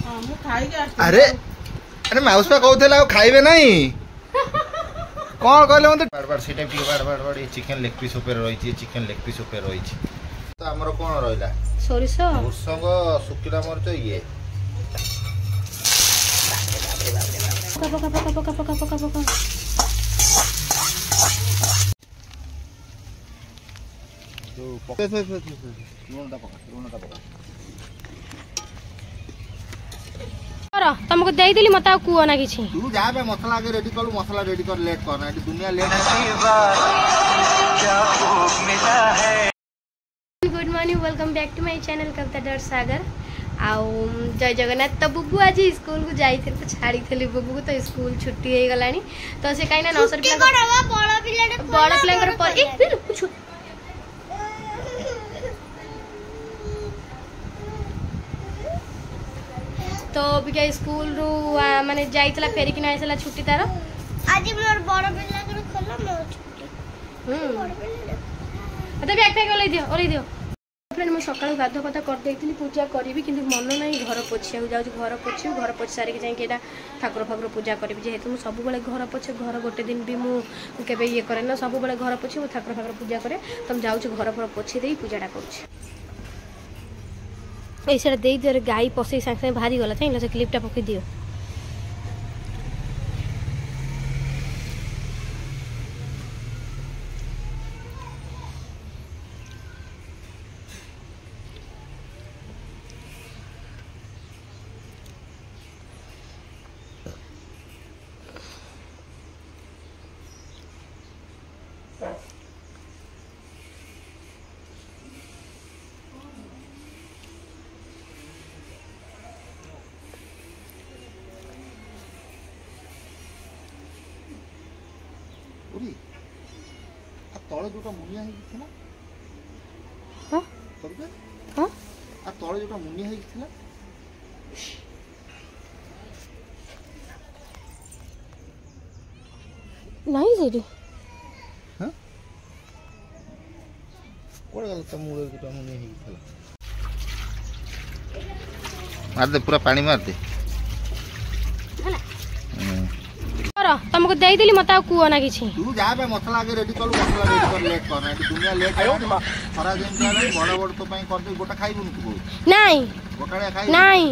अरे अरे माउस पे कहते खाइबे नहीं कौन कहले मत बार बार सेटा भी बार बार बार चिकन लेग पीस ऊपर रही चिकन लेग पीस ऊपर रही तो हमर कोन रहला सोरिस भुसंग सुकिला मरच ये पका पका पका पका पका पका तो पका लूणटा पका तुमको दे दिली मत कुओ ना किछि तू जा बे मसला के रेडी कर मसला रेडी कर लेट करना है दुनिया लेट है। Good morning welcome back to my channel Kavita dot Sagar आउ जय जगन्नाथ। तो बुबू आज स्कूल को जाई थे तो छाड़ी थली बुबू को तो स्कूल छुट्टी हो गलानी तो से काई ना नर्सरी पिला बड़ पिला पर एक फिर कुछ तो बिका स्कूल रू माने जाइतला फेरी कि ना आइसला छुट्टी तार आज मोर बड़ पिला कर खोला मोर छुट्टी बड़ पिला अते बैग पैक ओलै दियो फ्रेंड मैं सकाळ गाधो कथा कर देइतली पूजा करिवि किंतु मन नाही घर पोछिया जाउ घर पोछि सारी के जाई केटा ठाकुर फाकुर पूजा करिवि जेहेतु मु सब बेले घर पोछे घर गोटे दिन भी मु केबे ये करे ना सब बेले घर पोछि मु ठाकुर फाकुर पूजा करे तुम जाउ घर पर पोछि देई पूजाटा करूछि ऐसा दे दियो गाई पसई सांगे सांगे भारी गला चाहिए से क्लिपटा पकई दियो तले जोटा मुनिया है किथला हां करबे हां आ तले जोटा मुनिया है किथला नहीं जेडी हां कोड़ गल त मुरे जोटा मुनिया है किथला मार दे पूरा पानी मार दे तुमको दे दिली मत कुओ ना किछि तू जा बे मसला के रेडी कर लेट करना है दुनिया लेट है खरा दिन जाले बड़ बड़ तो पई कर दे गोटा खाइबुन तू नहीं गोटाड़े खाइ नहीं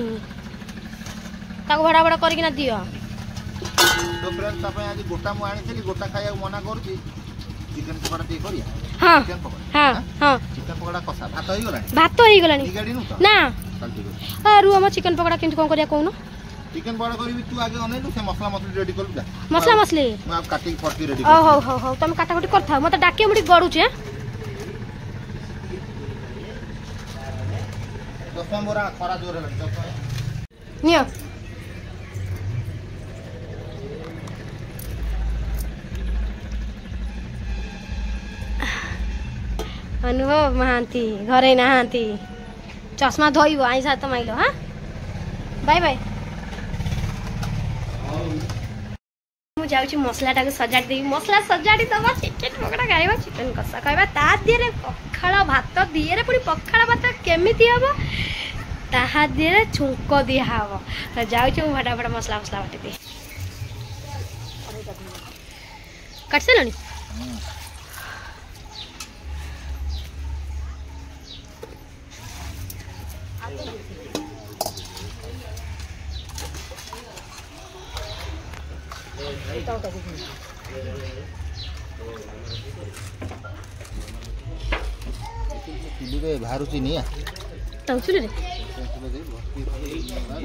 ताको बड़ा बड़ा करके ना दियो तो फ्रेंड ता पई आज गोटा मु आनी थली गोटा खाया मना करछि चिकन पकोड़ा ते करिया हां चिकन पकोड़ा हां हां चिकन पकोड़ा कसा भात होई गलानी गाड़ी नु तो ना अरु हम चिकन पकोड़ा किंतु कोन करिया कहूनो चिकन बड़ा करबी तू आगे अनेलु से मसला मसली रेडी कर जा मसला मसली मैं आप काटी फटकी रेडी ओ हो हो तुम काटा काटी करथा मते डाके मुडी गडू छे दसम बोरा खरा जोर लग नियो अनुभव महांती घरे नहांती चश्मा धोइबो आई साथ माइलो हां बाय बाय मु जाउची मसलाटा को सजाड़ देबी मसला सजाड़ी दबा चिकन पकोड़ा खाइबा चिकन कसा खाइबा ता दिरे पखाळ भात दिरे पुनी पखाळ भात केमिति हबो ताहा दिरे छुंको दिया हबो त जाउची मु बड़ा बड़ा मसला बाटी दे काट सेलनी बाहर चिनिया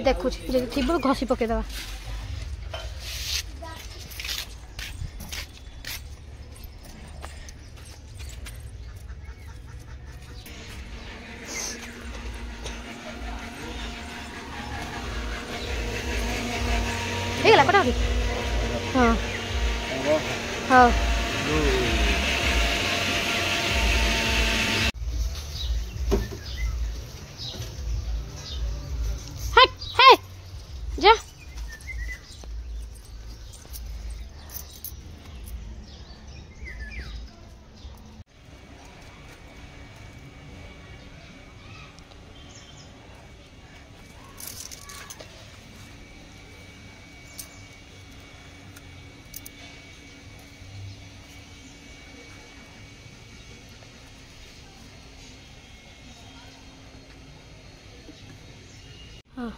देखु थी घसी पकईदे पटा हाँ हाँ जा हां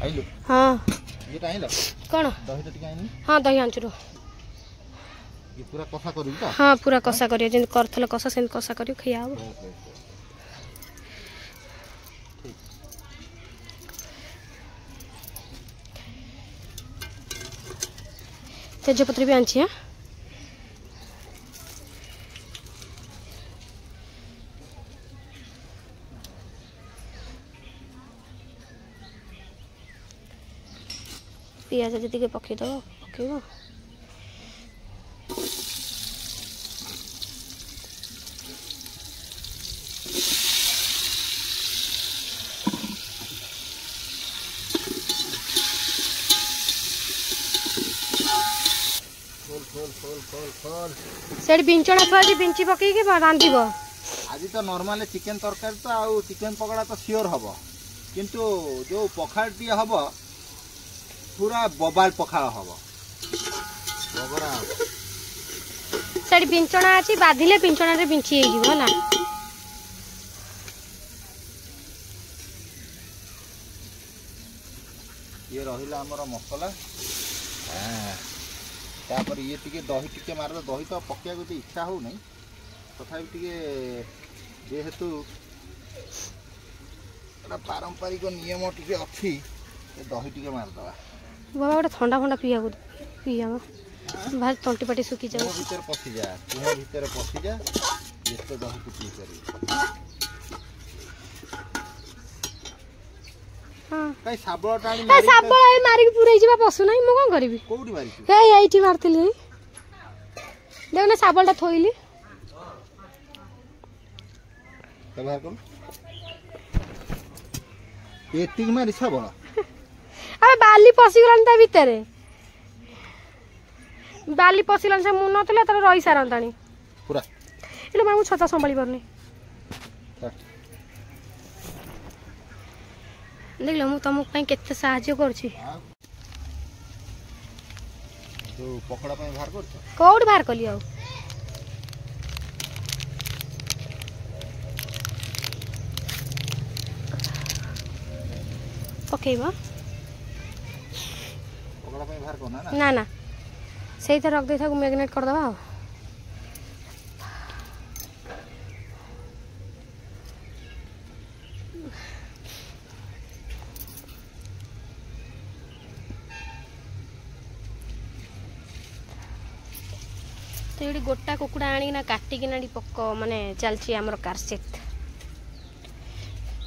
आइलो हां ये आइलो कोन दही टिके आइनी हां दही आंचुरो ये पूरा कसा करू त हां पूरा कसा करियो जिन करथले कसा सेन कसा करियो खियाओ तेजपत्र भी आंची है पियाज जी पकईद पकईब सेठ बिंचणा थुआ जी बिंची पकईके रांधिब आज तो नॉर्मल चिकन तरकारी तो आउ चिकन पकड़ा तो सियोर हब किंतु जो पखाड़ टी हब पूरा बबाल पखाड़ हब बगरा सेठ बिंचणा अछि बाधिले बिंचणा रे बिंची हे जीव होला ये रहिला हमर मसाला तापर ये टिके दही टिके मार दही तो पकिया को इच्छा हो नहीं तथापि टिके जेहेतु पारंपरिक नियम टिके अच्छी दही टिके मारदवा बाबा गोटे ठंडा फंडा पिया भाई तंटी पाटी सुखी जाए भीतर पशि जा कुह भीतर पशि जा ये दही को पी कर कई साबळ टाणी साबळ आई मारी पुरै जिबा पसु नाही मु कोन करबी कोउडी मारी हे एठी मारथिली देखना साबळटा थोइली कबार कोन एटिक मारी साबळ अबे बाली पसि गलन ता भीतरे बाली पसिलन से मु नतले तर रही सारंतानी पूरा इलो मामु छता संभाली परनी देख लो मु तुमको केते साहाय्य करछि तो पकड़ा पे बाहर करछ कोड बाहर कली आ पकेबा पकड़ा पे बाहर करना ना ना सही तो रख दे था मैग्नेट कर दबा तो ये गोटा कुकुड़ा आनिना काटिकिना पक माने चलची आमर कारसेट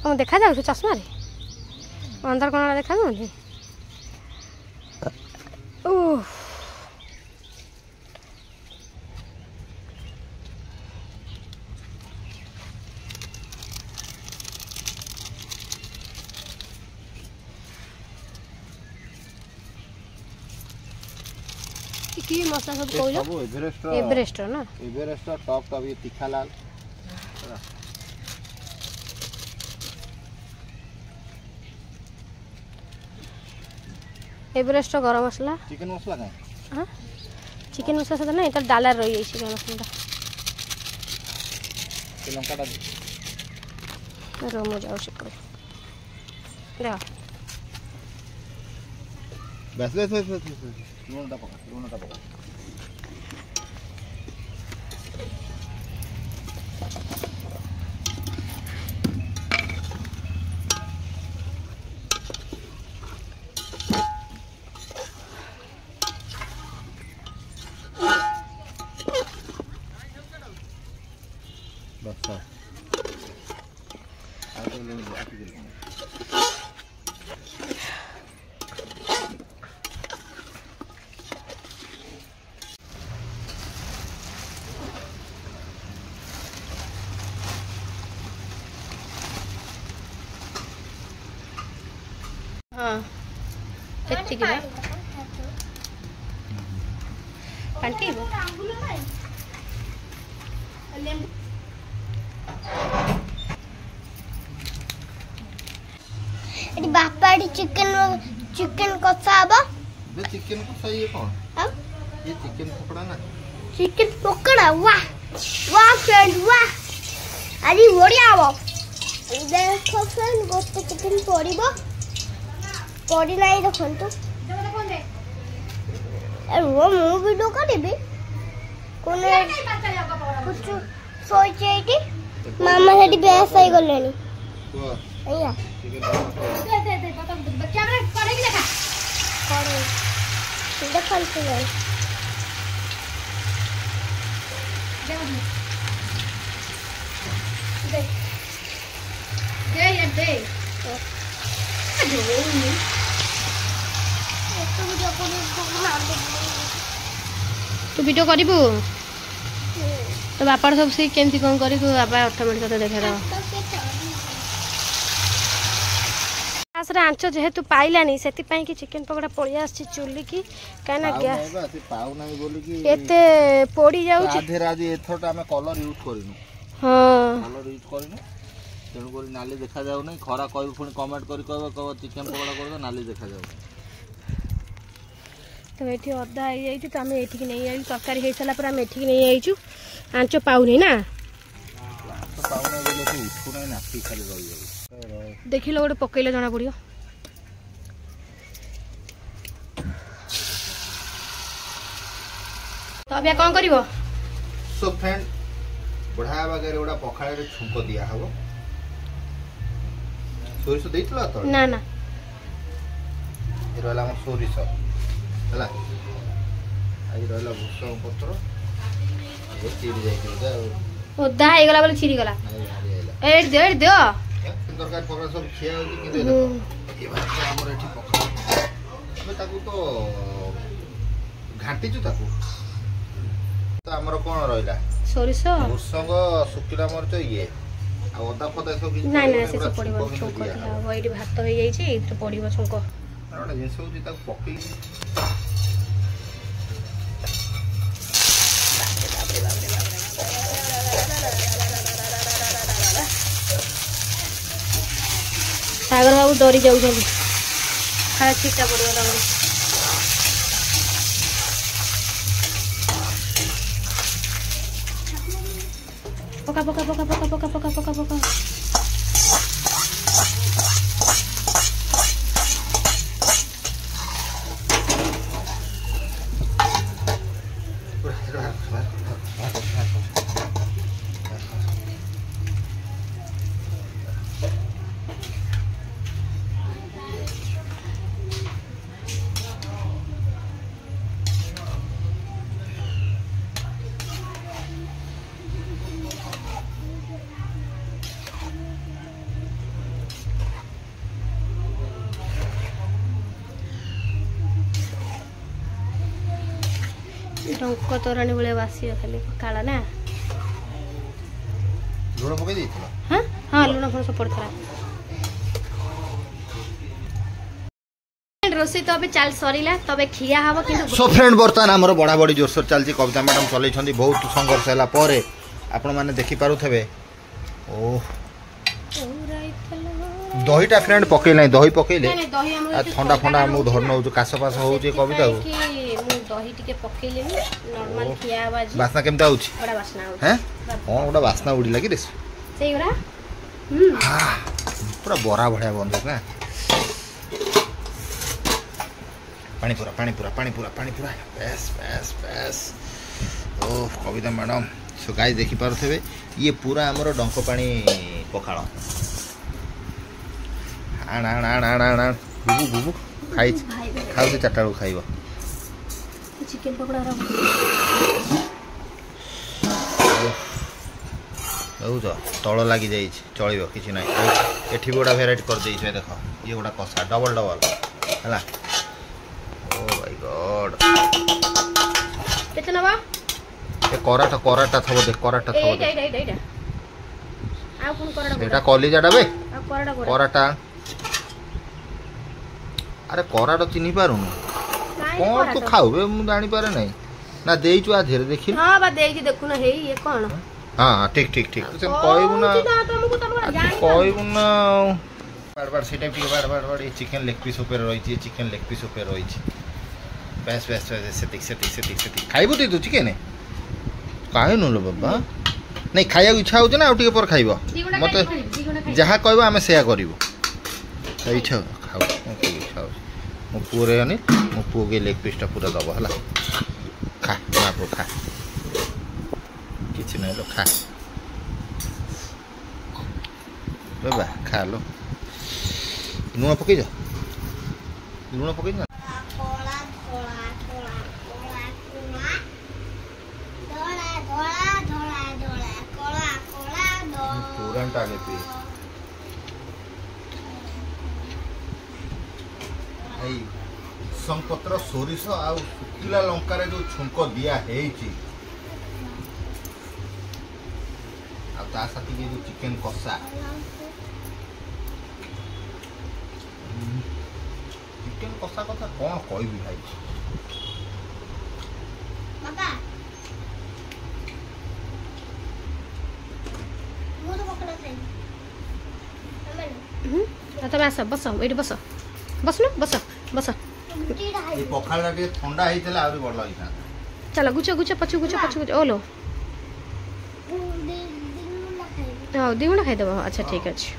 हम देखा जाऊ चश्मा रे अंदर कोन देखा जाउनी ओह की मसला सब कहलो सब एवरेस्ट ना एवरेस्ट टॉप का भी तीखा लाल एवरेस्ट गरम मसला चिकन मसला का हां चिकन मसला से नहीं तो डालर रही है चिकन मसला लंका दा रोमो जाओ शिकर ले बस लून दा पका बस आगे ले हाँ कितनी की आंटी बापा चिकन चिकन कसा हबा बे चिकन को सही है कौन हां ये चिकन पकड़ा ना चिकन पकड़ा वाह वाह फ्रेंड वाह अरे बढ़िया हबा देखो फ्रेंड गोटे चिकेन पड़िबो पड़ी नाही देखंतु ए वो मु वीडियो करबी कोने कुछ सोचे एटी मामा सेठी बेस आइ गलेनी अయ్యా दे बता कैमरा करेगी देखा करे देखल से दे दे यार दे तू वीडियो करिबू तो बापा सब से केमती कौन करी बापा ऑटोमेटिक तो देखा दो आसरा आंच जेहेतु पाइलानी से कि चिकेन पकोड़ा पड़ी आसी चुली की कहना गैस पाउ नाही बोली कि एते पोड़ी जाउ आधे राजी एथोटा हम कलर यूज करिनु हां कलर यूज करिनु तेणु करी नाली देखा जाउ नै खरा कहबो पुनी कमेंट करी कहबो चिकेन पकोड़ा कर दो नाली देखा जाउ तो एठी अदा आई जाई तो हम एठी की नहीं आई तरकारी हे सला पर हम एठी की नहीं आईचु आंच पाउ नहीं ना तो पाउ नै बोले कि उठु नै नाठी खाली रही जाउ देखि लो गोटे पकईले जना पड़ियो तो अबे कौन करिवो सो फ्रेंड बढ़ा वगैरह उडा पखाळे रे छुंको दिया हबो सोरिसो देइतला तो ना ना ए रहला हम सोरिसो हला आज रहला भुसंग पत्र ए चिरी जाई के ओदा हे गला बोले छिरी गला ए दे दे तरकारी पकड़ा सब खिया होती कि देखो ये बात हमर एठी पकड़ा हम ताकू तो घाटी छु ताकू तो हमर कोन रहइला सोरिसो भुसंग सुकिला मरच ये आ ओदा फदा सब कि नहीं नहीं से सब पड़िबो छुंको दिया वो एठी भात हो जाई छी इत्र पड़िबो छुंको अरे जिंस होती ताकू पकई सागर बाबू डरी जाऊ खाना छिटा पड़ो पका पका पका पका पका पका पका पका डंक तोराणी भाई बासी खाली काला ना लुण पकई देइतला हां हां लुण फुण सब पड़थला रोसी तो अबे चल सरीला तबे खिया हबो किंतु सो फ्रेंड बर्तमान हमर बड़ा बड़ी जोरसोर चलची कविता मैडम चलै छथि बहुत संघर्ष हैला परे आपण माने देखि पारु थबे ओ दहीटा फ्रेंड पकईले दही पकईले ठंडा ठंडा हम धर नौ काश पास हो कविता दही टिके पकईले नॉर्मल खिया बाजी वासना केमता होची बड़ा वासना हो हैं हां ओडा वासना उडी लागी रे सेइरा पूरा बरा भड़िया बंद ना पानी पूरा पानी पूरा पानी पूरा पानी पूरा बस बस बस ओ कविता मैडम सो गाइस देखि पारुथबे ये पूरा हमरो डंको पानी पखाळ आण आण आण आण आण बुबु बुबु खाइ खाउ से चारटा खाइबो चिकन पकोड़ा रा औ जो तळ लागि जाई चलिबो किछि नै एठी बडा भेराइटी कर देई छै देखो ये बडा कसा डबल डबल हला ओ माय गॉड केतना बा ए कराटा थबो देख कराटा थबो एटा आ कोन कराटा एटा कॉलेजाडा बे आ कराटा कराटा अरे कराटा चिनी पारुनु कौन तू खाऊ बे मु जानी पारे नहीं ना देई छु आ धीरे देखि हां बा देई छी देखु ना हे ये कोन हां ठीक ठीक ठीक तू कहबू ना तुमको तो जानी कहबू ना बार बार सेटा टिके बार बार बार चिकन लेग पीस ऊपर रही छी चिकन लेग पीस ऊपर रही छी बस बस से खाइबू तू चिकन काहे नु लो बाबा नहीं खाया इच्छा होछ ना टिके पर खाइबो मते जहाँ कहब आम से करूँ खाऊ खाऊ मो पुअर अनिल मो पुओ के लेग पीसटा पूरा दब है खा पुओ खा कि ना लो खा बाबा खा लो लुण पकई लुण पकई पुरानटा आगे पी संपत्र सोरिष आउ सुखिला लंकार जो छुंक दिया है साथी जो चिकेन कषा चिकेन कषा कथा कौन कह भाई तब आस बस ये बस बसनु बस बस पखाड़ा ठंडा होता है भल होता चलो गुच गुच पछु गुच पछु गुच ओलो हाँ दिगुणा खाईदेव अच्छा ठीक अच्छे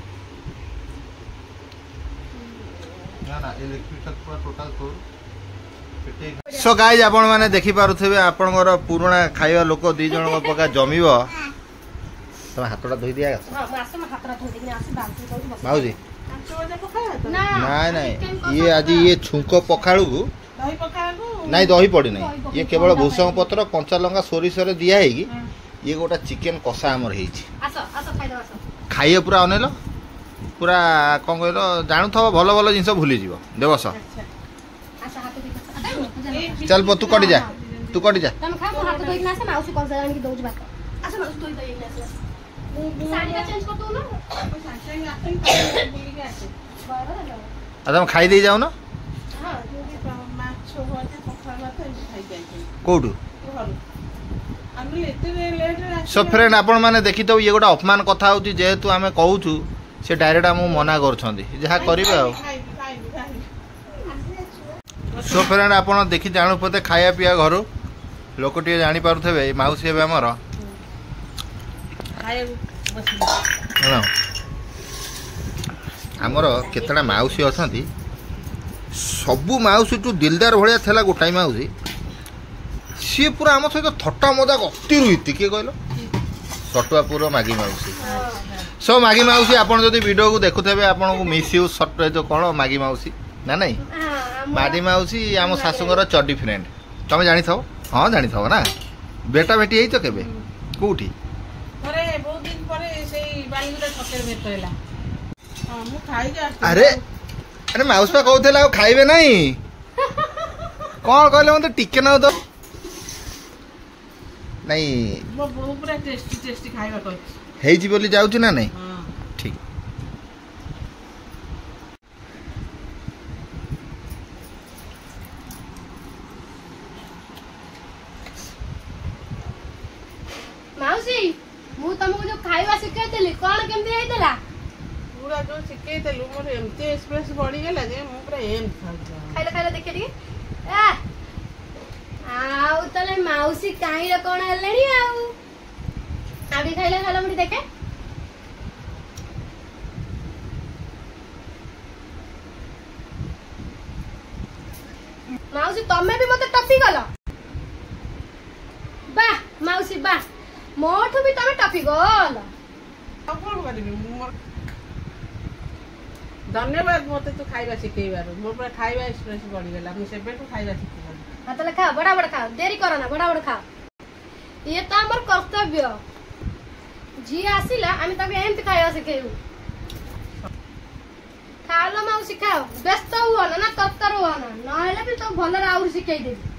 सो गाइज आपण मैंने देखी पारुथिबे आपनकर पुराना खाइबा लोक दी जण पका जमीबो तुम हाथटा धोई दिया माउजी नहीं ये आज ये छुंक पखाड़ू को नहीं दही पड़ी नहीं ये केवल भूसंग पत्र कंचा लंका सोरिष रे दिया है ये गोटा चिकेन कषा आमर खाइए पूरा अनेल पूरा कौन कहल जानू थो भल भल जिन भूली जीव देवस चल तू कटी जा तू कटी जा तुम खाई दे जाओ ना कौटू सो फ्रेंड आपण मैंने देखी तो ये गोटे अपमान कथा होची जेहेतु आमे कहूछु से डायरेक्ट आम मना करछंदी जहा करिवे आ सो फ्रेंड आपण देखि जानू पते खाया पिया घर लोक टिए जानि पारुथबे माउसी हेबे हमर आमर केतटा माउसी अछंती सबु माउसी टू दिलदार भलिया थेला गोटाई माउसी सी पूरा आम सहित थट्टा मजाक अति रुईति किए कहल सटुआपुर मागी माउसी सो मागी माउसी आपन जदि वीडियो को देखुथेबे आपन को मिस यू सट जो कोन मागी माउसी ना नहीं मागी माउसी आम सासुगर चड्डी फ्रेंड तुम जानी थो हां जानी थो ना बेटा बेटी हेई तो केबे कोठी अरे बहुत दिन परे सेई बालीगुड़ा छकेर भेट होइला हां मु खाई जा अरे अरे माउस पा कहउथेला खाइबे नहीं कोन कहले मते टिके ना तो नहीं मो पूरा टेस्टी टेस्टी खाइबा कहै हेई जी बोली जाउची ना नहीं हां ठीक माउसी मु तुमको जो खाइबा सिखाइतली कोन केमती हेइतला पूरा जो सिखेइतलु मोर एमती एक्सप्रेस बढ़ी गेला जे मु पूरा एम खाइला खाइला देखे टिके आ आउ तले माउसी काई रे कोन हलेनी आउ आबी खाइला खाइला मुडी देखे माउसी तमे भी मते टपी गलो बा माउसी बा मोठू भी तमे टपी गल कोन करबी मोर धन्यवाद मते तू खाइबा सिखेइबारो मोर पूरा खाइबा एक्सप्रेस बढ़ी गेला मु सेबेटू खाइबा सिखेइबारो हातले खा बड़ा बड़ा खा देरी करो ना बड़ा बड़ा खा ये तो हमर कर्तव्य जी आसिला आमी तबे एमती खाइबा सिखेइबू खा लो माउसी खाओ व्यस्त हुआ ना तत्तर हुआ ना नहेले भी तो भल आउर सिखेइ देबी